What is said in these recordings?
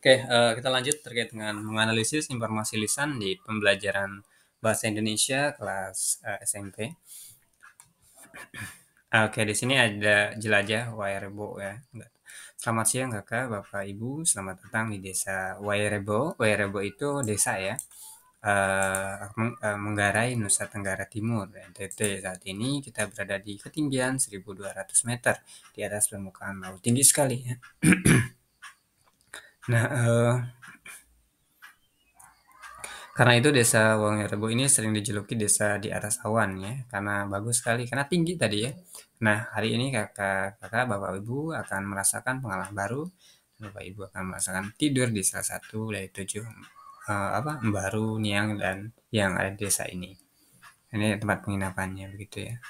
Oke, kita lanjut terkait dengan menganalisis informasi lisan di pembelajaran bahasa Indonesia kelas SMP. Oke, di sini ada jelajah Wairebo ya. Selamat siang kakak, bapak, ibu. Selamat datang di desa Wairebo. Wairebo itu desa ya, Menggarai, Nusa Tenggara Timur, NTT. Saat ini kita berada di ketinggian 1.200 meter di atas permukaan laut. Tinggi sekali ya. Nah, karena itu desa Wongerebo ini sering dijuluki desa di atas awan ya, karena bagus sekali, karena tinggi tadi ya. Nah, hari ini kakak, bapak, ibu akan merasakan pengalaman baru. Bapak, ibu akan merasakan tidur di salah satu dari 7 Mbaru, Niang, dan yang ada di desa ini. Ini tempat penginapannya begitu ya.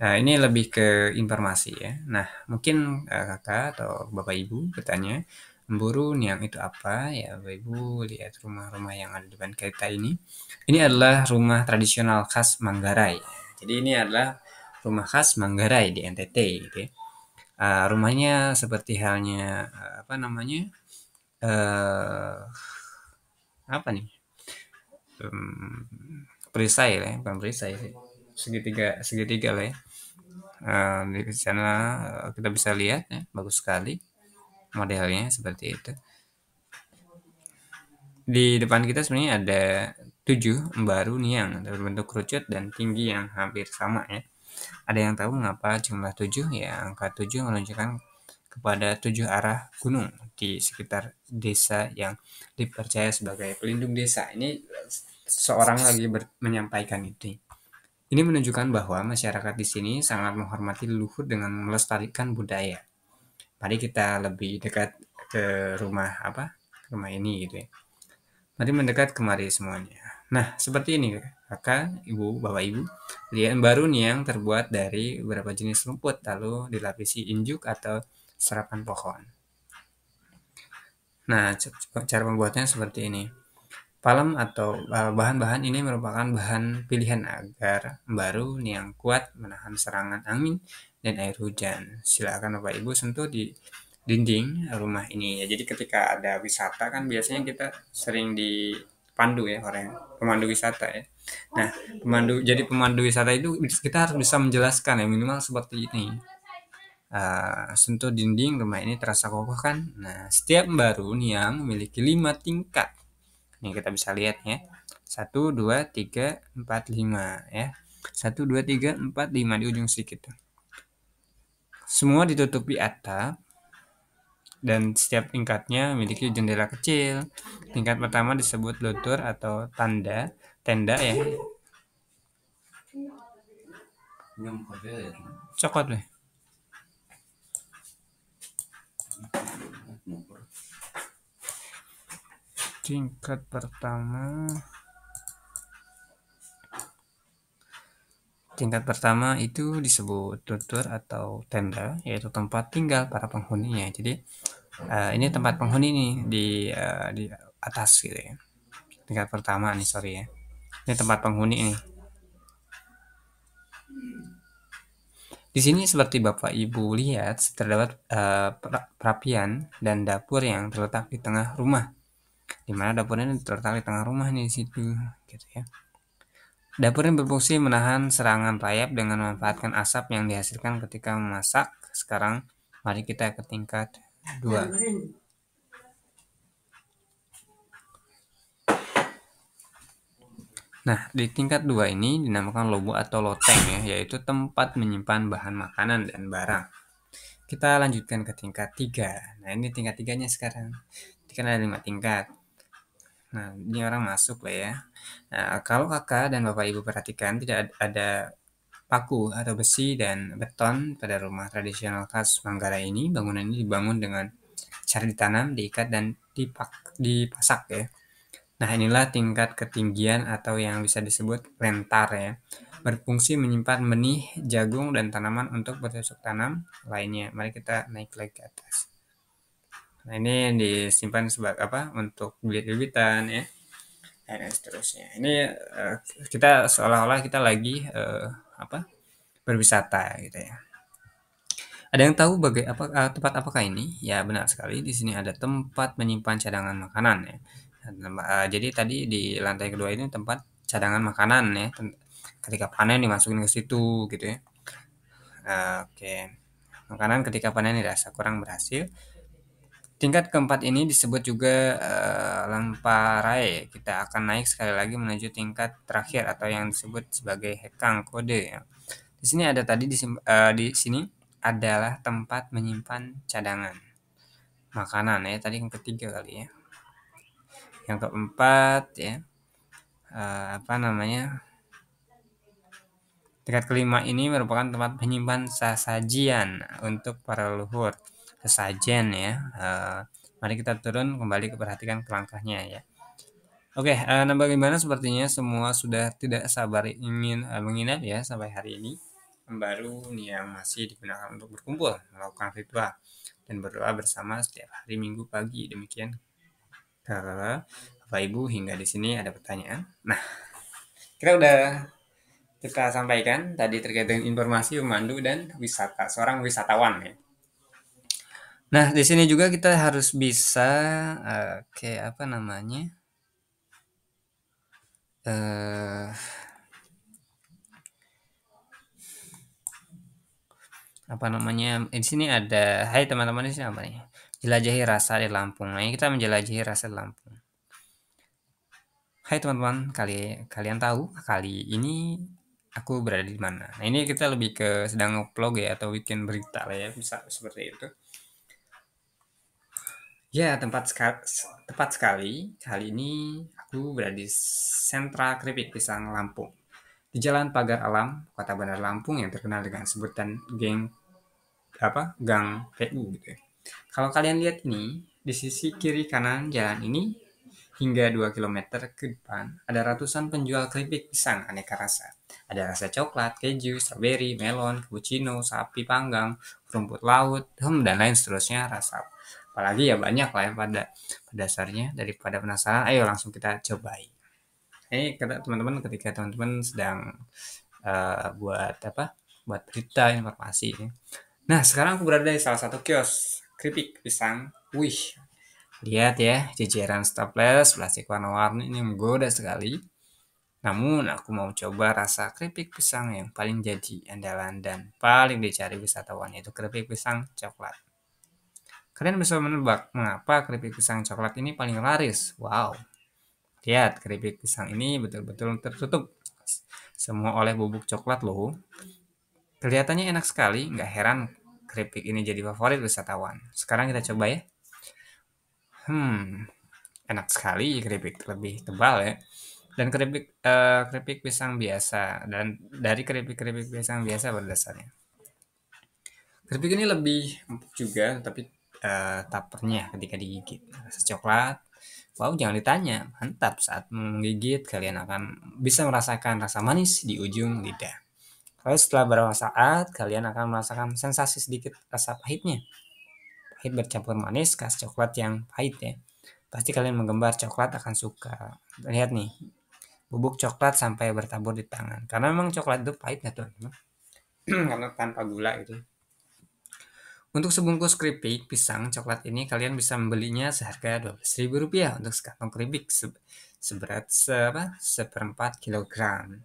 Nah, ini lebih ke informasi ya. Nah, mungkin kakak atau bapak ibu bertanya, Emburu Niang itu apa? Ya, bapak ibu lihat rumah-rumah yang ada di depan kita ini. Ini adalah rumah tradisional khas Manggarai. Jadi ini adalah rumah khas Manggarai di NTT gitu ya. Rumahnya seperti halnya apa namanya? eh Apa nih? Perisai lah ya, bukan perisai sih. Segitiga segitiga lah ya. Di sana kita bisa lihat ya, bagus sekali modelnya seperti itu. Di depan kita sebenarnya ada 7 baru niang berbentuk kerucut dan tinggi yang hampir sama ya. Ada yang tahu mengapa jumlah 7? Ya, angka 7 menunjukkan kepada 7 arah gunung di sekitar desa yang dipercaya sebagai pelindung desa. Ini seorang lagi menyampaikan itu. Ini menunjukkan bahwa masyarakat di sini sangat menghormati leluhur dengan melestarikan budaya. Mari kita lebih dekat ke rumah ini gitu ya. Mari mendekat kemari semuanya. Nah, seperti ini kakak, ibu, bapak, ibu. Lian baru nih yang terbuat dari beberapa jenis rumput, lalu dilapisi injuk atau serapan pohon. Nah, cara membuatnya seperti ini. Palem atau bahan-bahan ini merupakan bahan pilihan agar baru yang kuat menahan serangan angin dan air hujan. Silakan Bapak Ibu sentuh di dinding rumah ini. Ya, jadi ketika ada wisata kan biasanya kita sering dipandu ya orang pemandu wisata ya. Nah, pemandu wisata itu kita harus bisa menjelaskan ya minimal seperti ini. Sentuh dinding rumah ini terasa kokoh kan? Nah, setiap baru yang memiliki 5 tingkat. Nih kita bisa lihat ya. 1, 2, 3, 4, 5 ya. 1, 2, 3, 4, 5 di ujung sedikit. Semua ditutupi atap dan setiap tingkatnya memiliki jendela kecil. Tingkat pertama disebut lotur atau tenda ya. Cokot deh. Tingkat pertama itu disebut tutur atau tenda, yaitu tempat tinggal para penghuninya. Jadi ini tempat penghuni nih di atas gitu ya. Tingkat pertama nih, sorry ya. Ini tempat penghuni nih. Di sini seperti Bapak Ibu lihat terdapat perapian dan dapur yang terletak di tengah rumah. Di mana dapurnya terletak di tengah rumah nih di situ, gitu ya. Dapur ini berfungsi menahan serangan rayap dengan memanfaatkan asap yang dihasilkan ketika memasak. Sekarang mari kita ke tingkat 2. Nah, di tingkat 2 ini dinamakan lobo atau loteng ya, yaitu tempat menyimpan bahan makanan dan barang. Kita lanjutkan ke tingkat 3. Nah, ini tingkat 3-nya sekarang. Ini kan ada 5 tingkat. Nah, ini orang masuk lah ya. Nah, kalau kakak dan bapak ibu perhatikan tidak ada paku atau besi dan beton pada rumah tradisional khas Manggarai ini. Bangunan ini dibangun dengan cara ditanam, diikat, dan dipasak ya. Nah, inilah tingkat ketinggian atau yang bisa disebut rentar ya. Berfungsi menyimpan benih, jagung, dan tanaman untuk bercocok tanam lainnya. Mari kita naik lagi ke atas. Nah, ini yang disimpan sebagai untuk bibit-bibitan ya. Dan seterusnya. Ini kita seolah-olah kita lagi berwisata gitu ya. Ada yang tahu tempat apakah ini? Ya, benar sekali. Di sini ada tempat menyimpan cadangan makanan ya. Jadi tadi di lantai kedua ini tempat cadangan makanan ya. Ketika panen dimasukin ke situ gitu ya. Oke. Makanan ketika panen dirasa kurang berhasil. Tingkat keempat ini disebut juga Lamparai. Kita akan naik sekali lagi menuju tingkat terakhir atau yang disebut sebagai hekang kode ya. Di sini ada tadi di sini adalah tempat menyimpan cadangan makanan ya. Tadi yang ketiga kali ya. Yang keempat ya, apa namanya? Tingkat kelima ini merupakan tempat menyimpan sesajian untuk para leluhur. Sesajen ya. Mari kita turun kembali ke perhatikan ke langkahnya ya. Oke, nah bagaimana sepertinya semua sudah tidak sabar ingin menginap ya sampai hari ini. Baru nih yang masih digunakan untuk berkumpul, melakukan ritual dan berdoa bersama setiap hari Minggu pagi. Demikian kalau Bapak Ibu hingga di sini ada pertanyaan. Nah, kita sampaikan tadi terkait dengan informasi pemandu dan wisata, seorang wisatawan ya. Nah, di sini juga kita harus bisa kayak apa namanya? eh apa namanya? Di sini ada, hai teman-teman, di sini apa nih? Jelajahi rasa di Lampung. Nah, kita menjelajahi rasa di Lampung. Hai teman-teman, kalian tahu kali ini aku berada di mana? Nah, ini kita lebih ke sedang nge-vlog ya atau bikin berita lah ya, bisa seperti itu. Ya, tepat sekali. Kali ini aku berada di sentra keripik pisang Lampung. Di Jalan Pagar Alam, Kota Bandar Lampung yang terkenal dengan sebutan Gang PU gitu ya. Kalau kalian lihat ini, di sisi kiri kanan jalan ini hingga 2 kilometer ke depan ada ratusan penjual keripik pisang aneka rasa. Ada rasa coklat, keju, strawberry, melon, cappuccino, sapi panggang, rumput laut, dan lain seterusnya rasa. Apalagi ya banyak lah ya pada dasarnya. Daripada penasaran, ayo langsung kita cobain. Ini teman-teman ketika teman-teman sedang buat apa? Buat berita informasi. Nah, sekarang aku berada di salah satu kios keripik pisang. Wih, lihat ya, jajaran staples plastik warna-warni ini menggoda sekali. Namun, aku mau coba rasa keripik pisang yang paling jadi andalan dan paling dicari wisatawan, yaitu keripik pisang coklat. Kalian bisa menebak mengapa keripik pisang coklat ini paling laris? Wow, lihat keripik pisang ini betul-betul tertutup semua oleh bubuk coklat loh. Kelihatannya enak sekali, nggak heran keripik ini jadi favorit wisatawan. Sekarang kita coba ya. Enak sekali, keripik lebih tebal ya. Dan keripik pisang biasa, dan dari keripik pisang biasa pada dasarnya. Keripik ini lebih empuk juga, tapi tapernya ketika digigit. Rasa coklat, wow jangan ditanya, mantap saat menggigit kalian akan bisa merasakan rasa manis di ujung lidah. Lalu setelah beberapa saat, kalian akan merasakan sensasi sedikit rasa pahitnya. Pahit bercampur manis, khas coklat yang pahit ya. Pasti kalian menggembar coklat akan suka. Lihat nih, bubuk coklat sampai bertabur di tangan. Karena memang coklat itu pahit ya tuh. Karena tanpa gula gitu. Untuk sebungkus keripik pisang coklat ini kalian bisa membelinya seharga Rp12.000 untuk sekantong keripik seberat seperempat kilogram.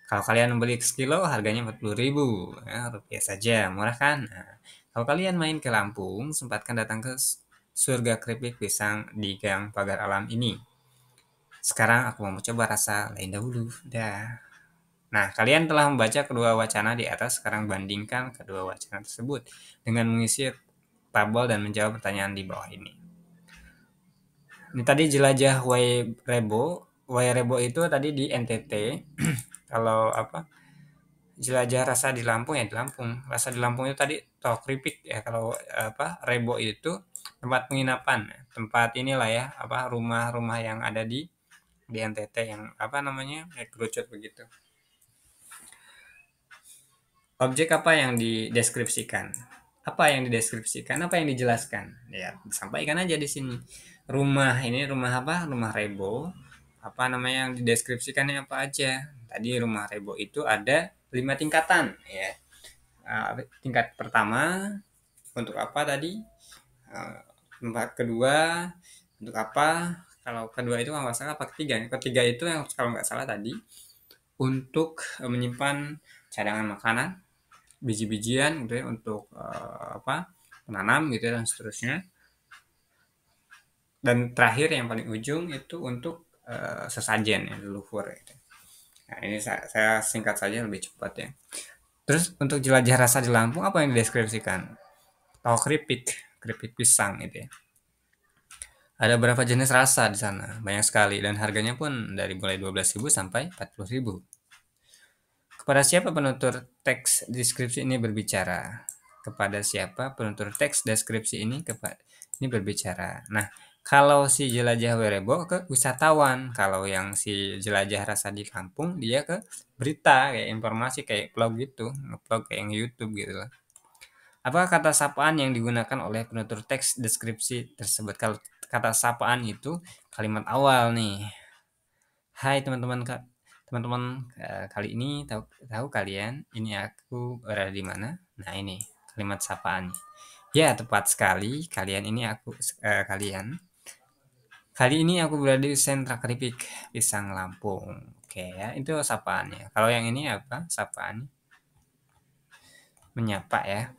Kalau kalian membeli sekilo harganya Rp40.000 ya, rupiah saja, murah kan? Nah, kalau kalian main ke Lampung, sempatkan datang ke surga keripik pisang di Gang Pagar Alam ini. Sekarang aku mau coba rasa lain dahulu. Dah. Nah, kalian telah membaca kedua wacana di atas, sekarang bandingkan kedua wacana tersebut dengan mengisi tabel dan menjawab pertanyaan di bawah ini. Ini tadi jelajah Wairebo. Wairebo itu tadi di NTT. Kalau jelajah rasa di Lampung ya di Lampung. Rasa di Lampung itu tadi toh keripik ya. Kalau Rebo itu tempat penginapan, tempat inilah ya rumah-rumah yang ada di NTT yang kayak kerucut begitu. Objek apa yang dideskripsikan? Apa yang dideskripsikan? Apa yang dijelaskan? Ya, sampaikan aja di sini. Rumah ini rumah apa? Rumah Rebo. Apa namanya yang dideskripsikannya apa aja? Tadi rumah Rebo itu ada 5 tingkatan, ya. tingkat pertama untuk apa tadi, tempat kedua untuk apa, kalau kedua itu kalau nggak salah apa ketiga, ketiga itu yang kalau nggak salah tadi untuk menyimpan cadangan makanan, biji-bijian gitu ya untuk apa menanam gitu ya, dan seterusnya. Dan terakhir yang paling ujung itu untuk sesajen ya, leluhur gitu. Nah, ini saya singkat saja lebih cepat ya. Terus untuk jelajah rasa di Lampung apa yang dideskripsikan? Tahu keripik, keripik pisang itu ya. Ada berapa jenis rasa di sana? Banyak sekali dan harganya pun dari mulai 12.000 sampai 40.000. Kepada siapa penutur teks deskripsi ini berbicara? Kepada siapa penutur teks deskripsi ini berbicara? Nah, kalau si jelajah Werebo ke wisatawan, kalau yang si jelajah rasa di kampung dia ke berita kayak informasi kayak vlog gitu, nge-vlog kayak yang YouTube gitu lah. Apakah kata sapaan yang digunakan oleh penutur teks deskripsi tersebut? Kalau kata sapaan itu kalimat awal nih. Hai teman-teman, teman-teman, kali ini tahu tahu kalian ini aku berada di mana? Nah ini kalimat sapaan. Ya tepat sekali, kalian ini kalian. Kali ini aku berada di sentra keripik Pisang Lampung. Oke ya, itu sapaannya. Kalau yang ini apa? Sapaan menyapa ya.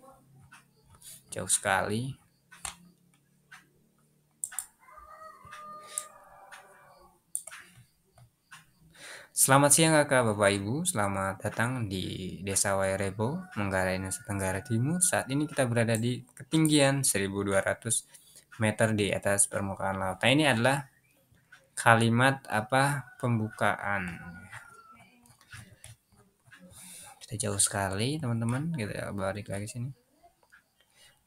Jauh sekali. Selamat siang kakak, bapak ibu. Selamat datang di Desa Wairebo, Manggarai, Nusa Tenggara Timur. Saat ini kita berada di ketinggian 1.200 meter di atas permukaan laut. Nah ini adalah kalimat apa pembukaan. Kita jauh sekali teman-teman. Kita balik lagi sini.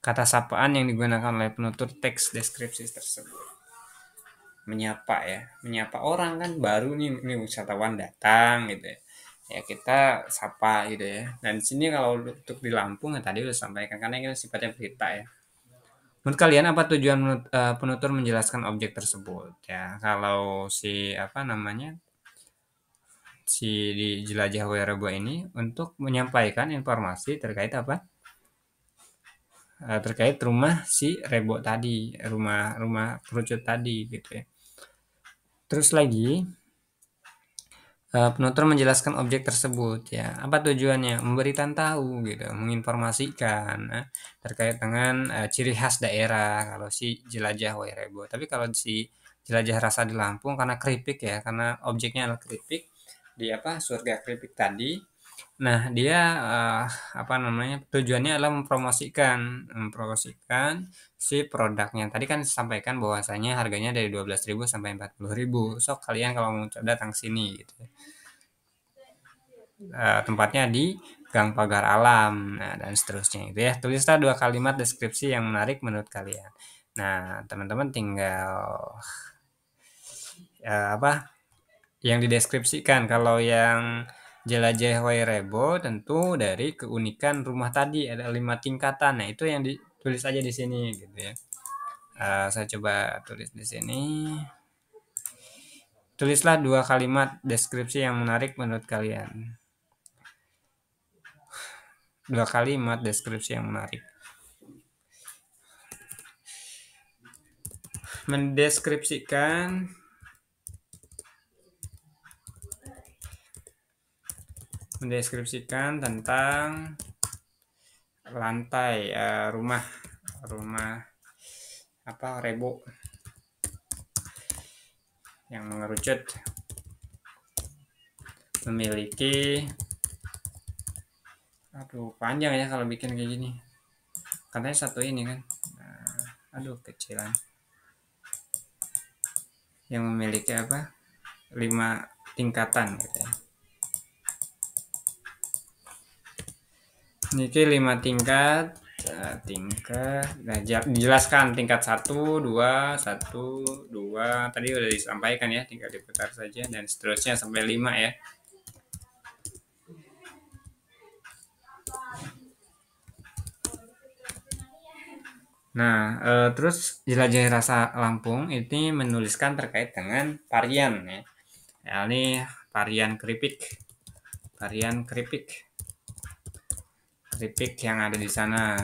Kata sapaan yang digunakan oleh penutur teks deskripsi tersebut. Menyapa ya, menyapa orang kan baru nih, ini wisatawan datang gitu ya. Ya kita sapa gitu ya. Dan di sini kalau untuk di Lampung yang tadi udah sampaikan karena ini sifatnya berita ya. Menurut kalian apa tujuan penutur menjelaskan objek tersebut ya? Kalau si apa namanya si di jelajah Werebo ini untuk menyampaikan informasi terkait apa? Terkait rumah si Rebo tadi, rumah kerucut tadi gitu ya. Terus lagi penutur menjelaskan objek tersebut ya. Apa tujuannya? Memberikan tahu gitu, menginformasikan terkait dengan ciri khas daerah kalau si jelajah Wairebo. Tapi kalau si jelajah rasa di Lampung karena keripik ya, karena objeknya adalah keripik di apa surga keripik tadi. Nah, dia apa namanya? Tujuannya adalah mempromosikan si produknya. Tadi kan disampaikan bahwasanya harganya dari 12.000 sampai 40.000. Sok kalian kalau mau datang sini gitu. Tempatnya di Gang Pagar Alam, nah dan seterusnya itu ya. Tulislah 2 kalimat deskripsi yang menarik menurut kalian. Nah, teman-teman tinggal apa yang dideskripsikan. Kalau yang Jelajah Wairebo tentu dari keunikan rumah tadi ada 5 tingkatan. Nah, itu yang ditulis aja di sini gitu ya. Saya coba tulis di sini. Tulislah 2 kalimat deskripsi yang menarik menurut kalian. 2 kalimat deskripsi yang menarik. Mendeskripsikan tentang lantai rumah apa Rebo yang mengerucut memiliki aduh panjang ya kalau bikin kayak gini katanya satu ini kan aduh kecilan yang memiliki apa 5 tingkatan gitu ya. Ini 5 tingkat nah, dijelaskan tingkat 1, 2, 1, 2 tadi udah disampaikan ya, tinggal diputar saja dan seterusnya sampai 5 ya. Nah, terus jelajah rasa Lampung ini menuliskan terkait dengan varian ya. Ya, ini varian keripik. keripik yang ada di sana.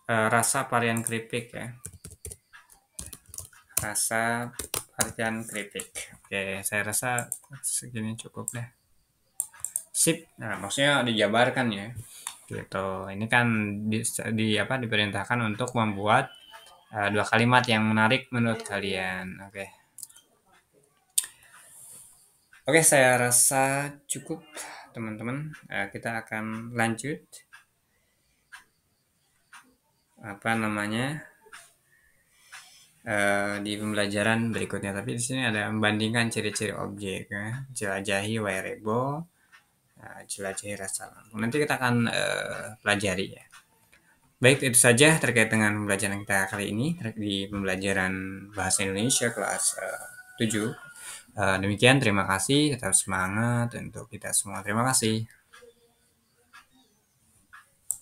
Rasa varian keripik ya. Rasa varian keripik. Oke, saya rasa segini cukup deh. Sip. Nah, maksudnya dijabarkan ya. Gitu. Ini kan diperintahkan untuk membuat dua kalimat yang menarik menurut kalian. Oke. Oke, saya rasa cukup teman-teman. Kita akan lanjut apa namanya di pembelajaran berikutnya. Tapi di sini ada membandingkan ciri-ciri objek, ya. Jelajahi Wairebo, jelajahi rasa lambung. Nanti kita akan pelajari ya. Baik, itu saja terkait dengan pembelajaran kita kali ini di pembelajaran bahasa Indonesia kelas 7. Demikian, terima kasih, tetap semangat untuk kita semua. Terima kasih.